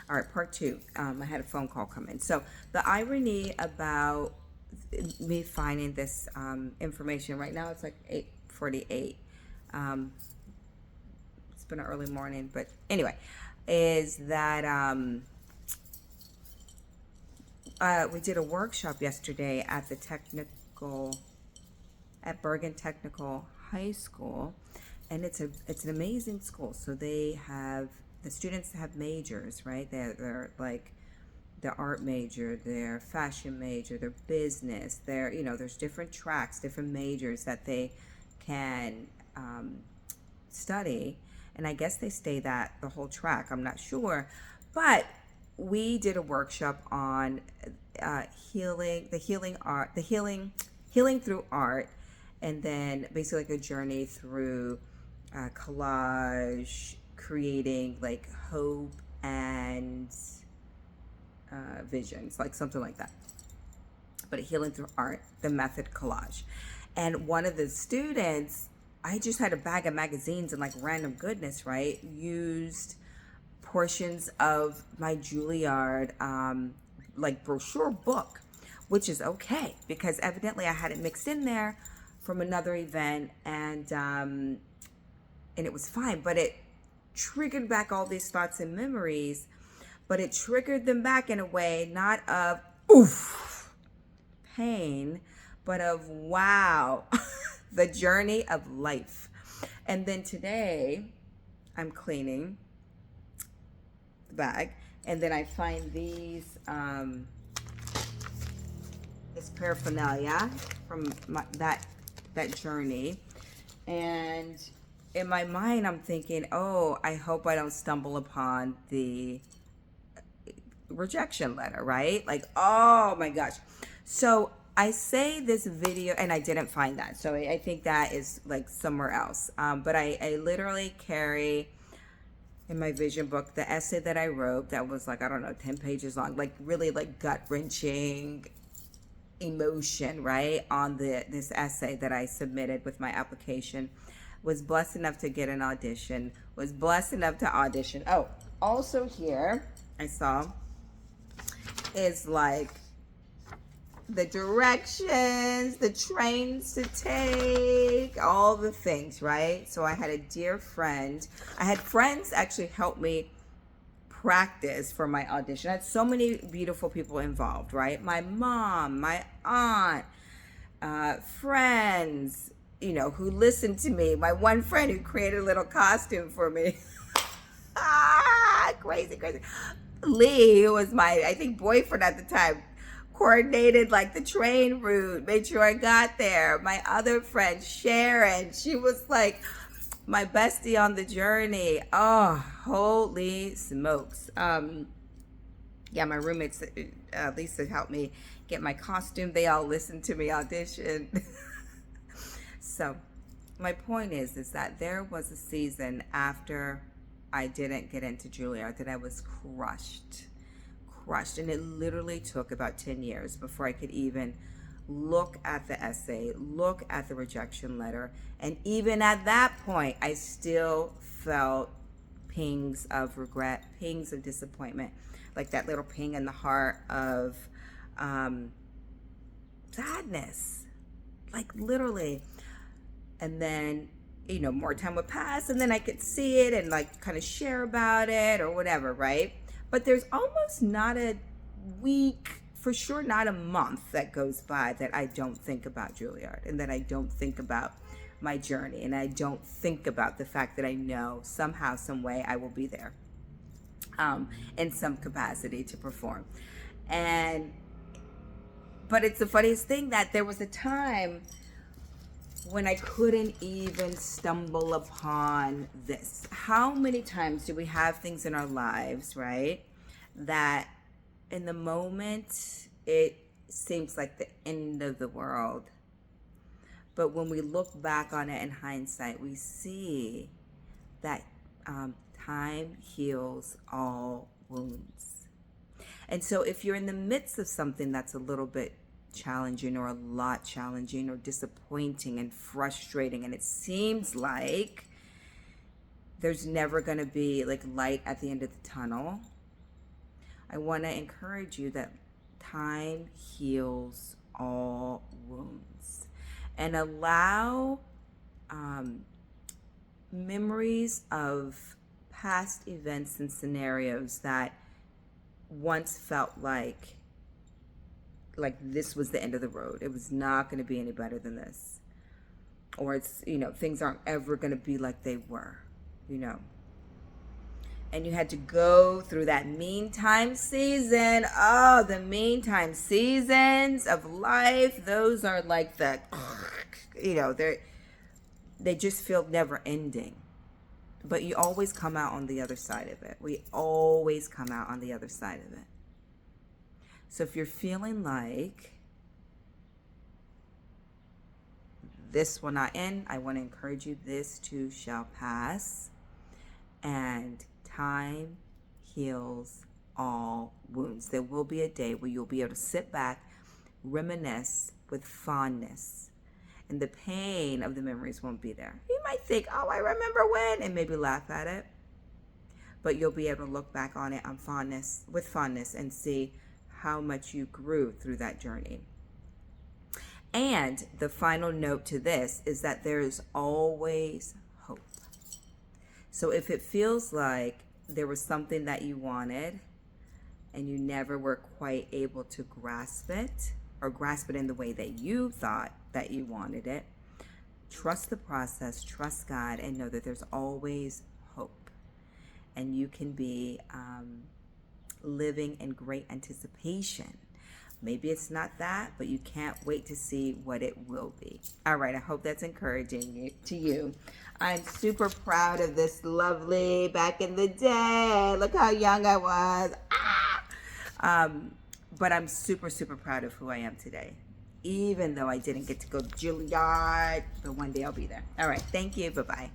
All right, part two. I had a phone call come in. So the irony about me finding this information right now, it's like 8:48. Um, it's been an early morning, but anyway, is that we did a workshop yesterday at the technical at Bergen Technical High School, and it's an amazing school. So they have the students have majors, right? They're like their art major, their fashion major, their business. There's different tracks, different majors that they can study, and I guess they stay that the whole track. I'm not sure, but we did a workshop on healing through art, and then basically like a journey through collage, creating like hope and visions, like something like that. But healing through art, the method collage. And one of the students, I just had a bag of magazines and like random goodness, right? Used portions of my Juilliard like brochure book, which is okay because evidently I had it mixed in there from another event, and it was fine. But it triggered back all these thoughts and memories, but it triggered them back in a way not of oof pain, but of wow, the journey of life. And then today I'm cleaning the bag, and then I find these this paraphernalia from that journey, and in my mind I'm thinking, oh, I hope I don't stumble upon the rejection letter, right? Like, oh my gosh. So I say this video, and I didn't find that, so I think that is like somewhere else, but I literally carry in my vision book the essay that I wrote that was like, I don't know, 10 pages long, like really like gut-wrenching emotion, right, on this essay that I submitted with my application. Was blessed enough to get an audition, was blessed enough to audition. Oh, also here I saw is like the directions, the trains to take, all the things, right? So I had a dear friend. I had friends actually help me practice for my audition. I had so many beautiful people involved, right? My mom, my aunt, friends, who listened to me. My one friend who created a little costume for me. Crazy, crazy. Lee, who was my, I think, boyfriend at the time, coordinated like the train route, made sure I got there. My other friend, Sharon, she was like my bestie on the journey. Oh, holy smokes. Yeah, my roommates, Lisa, helped me get my costume. They all listened to me audition. So my point is that there was a season after I didn't get into Juilliard that I was crushed. And it literally took about 10 years before I could even look at the essay, look at the rejection letter. And even at that point, I still felt pings of regret, pings of disappointment, like that little ping in the heart of sadness, like literally. And then, more time would pass, and then I could see it and like kind of share about it or whatever, right? But there's almost not a week, for sure not a month that goes by that I don't think about Juilliard, and that I don't think about my journey, and I don't think about the fact that I know somehow, some way I will be there in some capacity to perform. But it's the funniest thing that there was a time when I couldn't even stumble upon this. How many times do we have things in our lives, right, that in the moment it seems like the end of the world, but when we look back on it in hindsight, we see that time heals all wounds. And so if you're in the midst of something that's a little bit challenging or a lot challenging or disappointing and frustrating, and it seems like there's never going to be like light at the end of the tunnel, I want to encourage you that time heals all wounds, and allow memories of past events and scenarios that once felt like this was the end of the road. It was not going to be any better than this. Or it's, things aren't ever going to be like they were, And you had to go through that meantime season. Oh, the meantime seasons of life. Those are like they just feel never ending. But you always come out on the other side of it. We always come out on the other side of it. So if you're feeling like this will not end, I want to encourage you, this too shall pass. And time heals all wounds. There will be a day where you'll be able to sit back, reminisce with fondness, and the pain of the memories won't be there. You might think, oh, I remember when, and maybe laugh at it. But you'll be able to look back on it with fondness and see how much you grew through that journey. And the final note to this is that there is always hope. So if it feels like there was something that you wanted and you never were quite able to grasp it, or grasp it in the way that you thought that you wanted it, trust the process, trust God, and know that there's always hope. And you can be living in great anticipation. Maybe it's not that, but you can't wait to see what it will be. All right, I hope that's encouraging to you. I'm super proud of this lovely back in the day. Look how young I was. But I'm super, super proud of who I am today, even though I didn't get to go to Juilliard, but one day I'll be there. All right, thank you. Bye-bye.